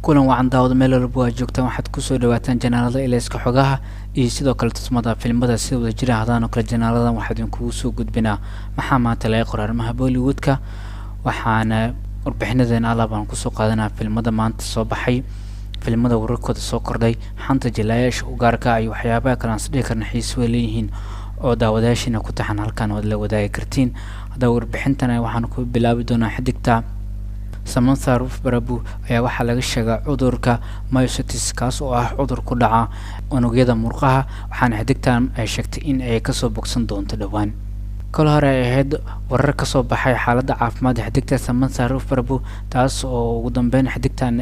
kulan wacan daawada meel walba waa joogtaan waxaad kusoo dhawaataan janaalada ilayska xogaha iyo sidoo kale tusmada filimada sida wada jira hadaan oo kale janaaladan waxaad idinkugu soo gudbinaa maxaa maanta laga qoray arrimaha Bollywoodka waxaana warbixinadeena alaabaan kusoo qaadanaa filimada maanta soo baxay filimada wararkooda soo kordhay xanta jilaayaasha u gaarka iyo waxyaabaha kale aan sidii karna xiis way leeyihiin oo daawadayaashina ku taxan halkan wada la wadaagi kartiin hada warbixintana waxaan ku bilaabi doonaa xidigta Samantha Ruth Barabu ayaa waxa laga sheegay cudurka myositis kaas oo ah cudur ku dhaca unugyada murqaha waxaana xidigtan ay sheegtay in ay ka soo bogsan doonto dhawaan kala hore ay ahayd warar ka soo baxay xaaladda caafimaad xidigta Samantha Ruth Barabu taas oo ugu dambeyn xidigtan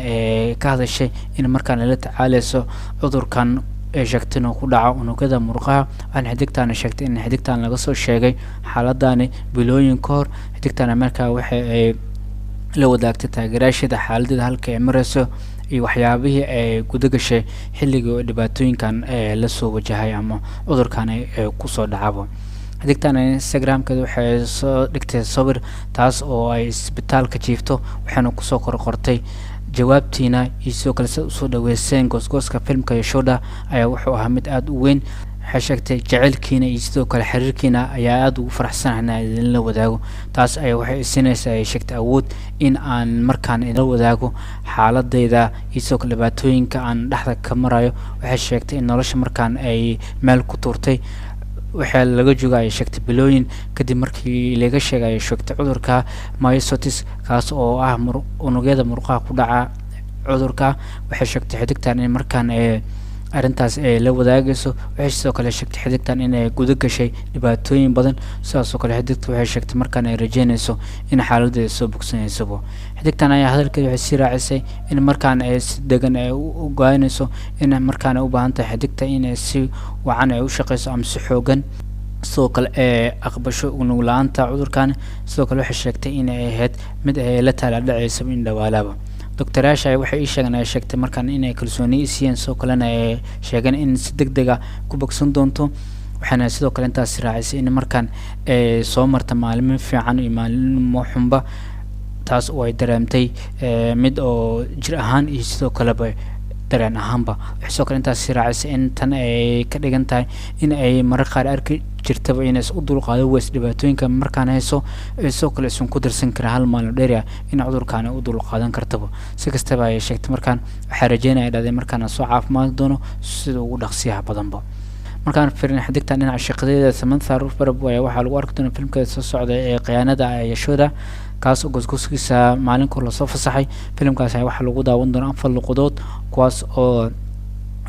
ka hadashay in markaan la tacaalayso cudurkan ay sheegtay inuu ku dhaco unugyada murqaha aan xidigtan sheegtay in xidigtan laga soo sheegay xaaladani bilooyin ka hor xidigtan markaa waxay la wadaagtay taageerayaasheeda xaaladda halka ay marayso iyo waxyaabihii ay guda gashay xilligii dhibaatooyinkan la soo wajahay ama cudurkan ay ku soo dhacabo xidigtan Instagram-keeda waxay soo dhigtay sawir taas oo ay isbitaalka jiifto waxaana ku soo qorqortay jawaabtiina iyo sidoo kale soo dhaweyseen goosgooska filmka Yashoda ayaa wuxuu ahaa mid aad u weyn xashagtay jaceelkiina iyo sidoo kale xiriirkiina ayaa aad ugu faraxsanahay in la wadaago taas ay waxay isinaysaa ay sheegtay awood in aan markaan la wadaago xaaladeyda iyo sidoo kale dhibaatooyinka aan dhaxda ka marayo waxay sheegtay in nolosha markaan ay meel ku tuurtay waxa laga joogay sheegtay bilooyin kadib markii laga sheegay sheegtay cudurka myositis kaas oo ah unugyada murqaha ku dhaca cudurka waxay sheegtay xidigtan in markaan arintaas ay la wadaagayso waxay sidoo kale sheegtay xidigtan in ay guda gashay dhibaatooyin badan sidaas oo kale xidigtu waxay sheegtay markaan ay rajeynayso in xaaladda soo bogsanayso xidigtan ayaa hadalkeeda waxay si raacisay in markaan ay si degan ay u go'aanayso in markaan ay u baahan tahay xidigta in ay si wacan ay u shaqeyso ama si xoogan sidoo kale aqbasho unug la'aanta cudurkan sidoo kale waxay sheegtay in ay ahayd mid ay la taaladhacayso in dhawaalaaba Dr. Asha waxay sheegtay markaan in ay kalsooni siiyeen soo kalena ay sheegeen in si degdeg ah ku bogsan doonto waxaana sidoo kale intaas raacisay in markaan ay soo marta maalmo fiican iyo maalmo xunba taas oo ay dareemtay mid oo jir ahaan iyo sidoo kale dareen ahaanba waxay sidoo kale intaas raacisay in tan ay ka dhigan tahay in ay marar qaar arki jirtaba in ay u dulqaado weys dhibaatooyinka markaan hayso soo kale isu ku darsan kara hal maalin dheer in cudurkan u dulqaadan kartaba si kastaba ay sheegtay markaan waxa rajeynaya dhacday markaan soo caafimaad doono sida ugu dhaqsiyaha badanba markaan fiirin xidigtan dhinaca shaqadeeda Samantha Ruth Barabu ayaa waxa lagu arki doonaa filmkeeda soo socda ee qiyaanada Yashoda kaas oo goosgooskiisa maalin kor la soo fasaxay filmkaas ayaa waxa lagu daawan doonaa 4 luqadood kuwaas oo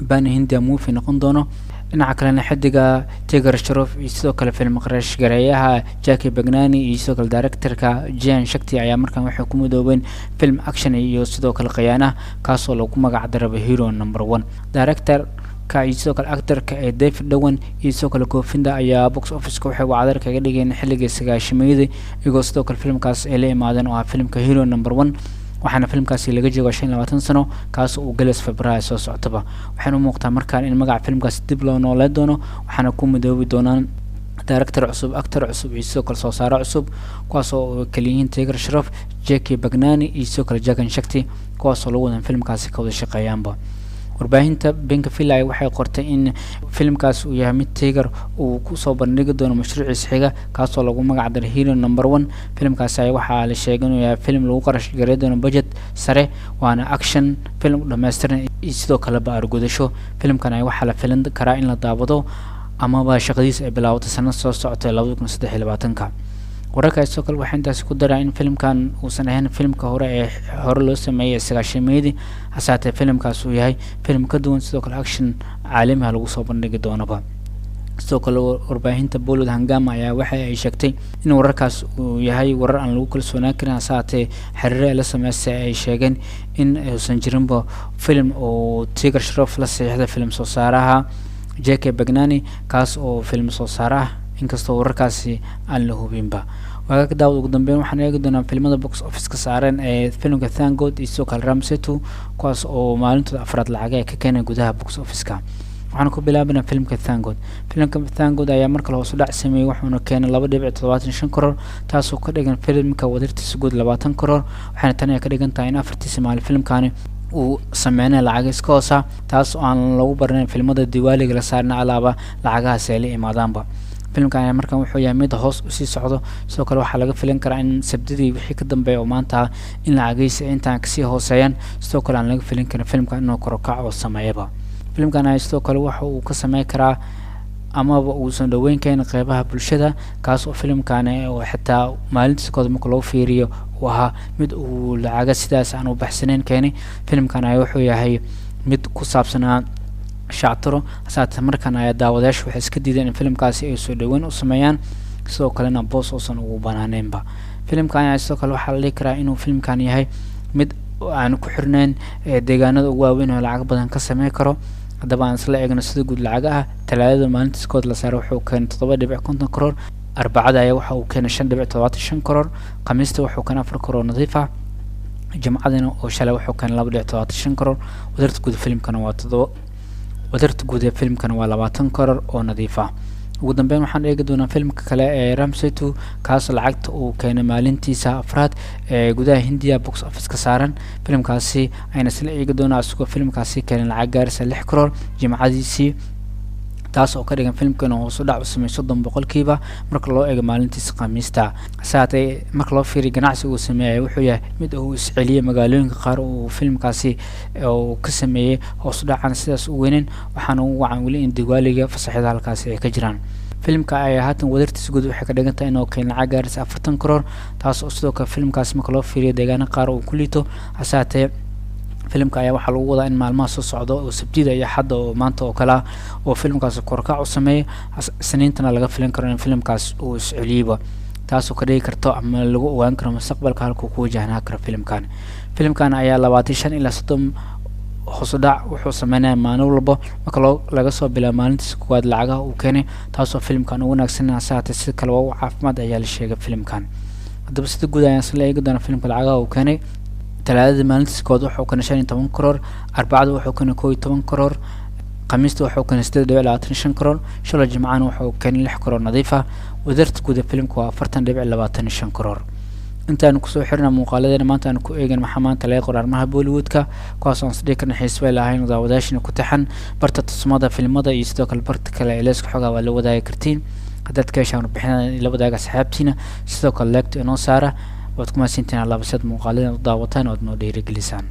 baan Hindiya movie noqon doono dhinaca kalena xidiga Tiger Shroff iyo sidoo kale film qarash gareeyaha Jackie Bagnani iyo sidoo kale directorka Jian Shakti ayaa markaan waxay ku midoobeen film action iyo sidoo kale qiyaana kaas oo lagu magac daray Hero Number 1 director ka iyo sidoo kale actorka David Dowan iyo sidoo kale Govinda ayaa box office ka waxay wacdar kaga dhigeen xilliga 90-meeyadii iyagoo sidoo kale filmkaas ay la imaadeen oo ah filmka Hero Number 1 waxaana filmkaasi laga joogo 25 sano kaas oo galas Febraayo soo socotaba waxaana muuqata markaan in magaca filmkaas dib loo nooleed doono waxaana ku midoobi doonaan director cusub actor cusub iyo sidoo kale soo saaro cusub kuwaas oo kaliyiin Tiger Shroff Jackie Bagnani iyo sidoo kale Jagan Shakti kuwaas oo lagu wadan filmkaasi ka wada shaqeeyaanba warbaahinta Benka Filay waxay qortay in filmkaas uu yahay mid Tiger uu ku soo bandhigi doono mashruuciisa xiga kaas oo lagu magac daray Hero Number 1 filmkaas ay waxa la sheegay inuu yahay film lagu qarash gareey doono budget sare waana action film dhameystiran sidoo kale argudasho filmkan ay waxa la filan karaa in la daawado ama ba shaqadiisa ay bilowday sanad soo socotay 2023 wararka sidoo kale waxay intaas ku daraa in filmkan uusan ahayn filmka hore loo sameeyay 90-meeyadii hasaatee filmkaas uu yahay film ka duwan sidoo kale action caalami ah lagu soo bandhigi doonaba sidoo kale warbaahinta Bollywood Hangama ayaa waxa ay sheegtay in wararkaas uu yahay warar aan lagu kalsoonaan karin hasaatee xiriir la sameeyay ay sheegeen in uusan jirinba film oo Tiger Shroff la saxiixday film soo saaraha Jackie Bagnani kaas oo film soo saaraha inkastoo wararkaasi aan la hubinba waxa daawad ugu dambeyn waxaan eegi doonaa filmada box office ka saaran ee filmka Thank God iyo sidoo kale Ramsetu kuwaas oo maalinta afraad lacag ay ka keenay gudaha box office-ka waxaan ku bilaabnaa filmka Thank God ayaa marka la hoos u dhac sameeyay wuxuuna keenay 2.75 karoor taasoo ka dhigan filmka wadartiisa guud 20 karoor waxaana tan ka dhigan tahay in afartiisa maalin filmkaani uu sameynay lacag iska hoosa taas oo aan lagu barnayn filmada diwaaliga la saarna alaaba lacagahaas ay la imaadaanba. filimkan markan wuxuu yahay mid hoos u sii socdo, sidoo kale waxaa laga filan karaa in sabtidii wixii ka dambeeya oo maanta in lacagiisa intaan kasii hooseeyaan, sidoo kale aan laga filan karin filimkan inuu kor u kac oo sameeyaba. filimkan sidoo kale waxa uu ka sameyn karaa amaba uusan dhaweyn karin qeybaha bulshada, kaas oo filimkan oo xitaa maalintiisa kooda marka loo fiiriyo uu ahaa mid uu lacaga sidaas aan u baxsaneyn keenay. filimkan wuxuu yahay mid ku saabsanaa shactiro, hasaate markan daawadayaashu waxay iska diideen in filimkaasi ay soo dhaweyn u sameeyaan, sidoo kalena boos uusan ugu banaaneynba. filimkan sidoo kale waxaa la dhihi karaa inuu filimkan yahay mid aan ku xirnayn deegaanada ugu waaweyn oo lacag badan ka sameyn karo. haddaba aan isla eegno sida guud lacagaha talaadada maalintiisa kood la saaray wuxuu keenay 7.50 karoor, arbacada waxa uu keenay 5.75 karoor, khamiista wuxuu keenay 4 karoor nadiif ah, jimcadana oo shalay wuxuu keenay 2.75 karoor. wadarta guud filimkana waa 20 karoor oo nadiif ah. ugu dambeyn waxaan eegi doonaa filimka kale ee Ramsey 2 kaas lacagta uu keenay maalintiisa afraad ee gudaha Hindiya box office ka saaran. filimkaasi ayna isla eegi doonaa isagoo filimkaasi keenay lacag gaaraysa 6 karoor jimcadiisii, taas oo ka dhigan filimkan oo hoos u dhac u sameeyay 30% marka loo eego maalintiisa khamiista. saatay marka loo fiiriyo ganacsiga uu sameeyay wuxuu yahay mid uu isceliyay magaalooyinka qaar oo filimkaasi oo ka sameeyay hoos u dhacan sidaas u weyneen, waxaana uu wacan wali in diwaaliga fasaxida halkaasi ay ka jiraan. filimka ayaa haatan wadartiisa guud waxay ka dhigan tahay inuu keenay lacag gaaraysa 40 karoor, taas oo sidoo kale filimkaasi marka loo fiiriyo deegaano qaar uu ku liito. hasaate filimka waxaa lagu wadaa in maalmaha soo socdo oo sabtida iyo xadda oo maanta oo kala oo filimkaasi korkac u sameeyay, isniintana laga filan karo in filimkaas uu isceliyaba, taas oo ka dhigi karto ama lagu ogaan karo mustaqbalka halka uu ku wajahnaa karo filimkan. ayaa 25 ilaa 30 hoos u dhac wuxuu sameynaya maalin walba marka laga soo bilaabo maalintiisa koowaad lacagaha uu keenay, taas oo filimkan ugu wanaagsan hasaate si kale waa caafimaad ayaa la sheegay filimkan. haddaba sida guud ayaan isla eegi doonaa filimka lacagaha uu keenay. talaadada maalintiisa koowaad wuxuu keenay 15 karoor, arbacada wuxuu keenay 11 karoor, khamiista wuxuu keenay 8.25 karoor, shalay jimcana wuxuu keenay 6 karoor nadiif ah. wadarta guud filimka waa 40.25 karoor. intaan ku soo xirnaa muuqaaladeena maanta aan ku eegan maxaa maanta laga qoray arrimaha Bollywoodka, kuwaas oo sidoo kale xiiso lahayn daawadayaashina ku taxan barta tusmada filmada iyo sidoo kale barta kale ee leeska xogaa waa la wadaagi kartiin. haddaad ka heshaan bixinada la wadaaga asxaabtiina, sidoo kale like inoo saara waad ku maasintiin alaabasad muuqaaladeena u daawataan oo aad noo dhiirigelisaan.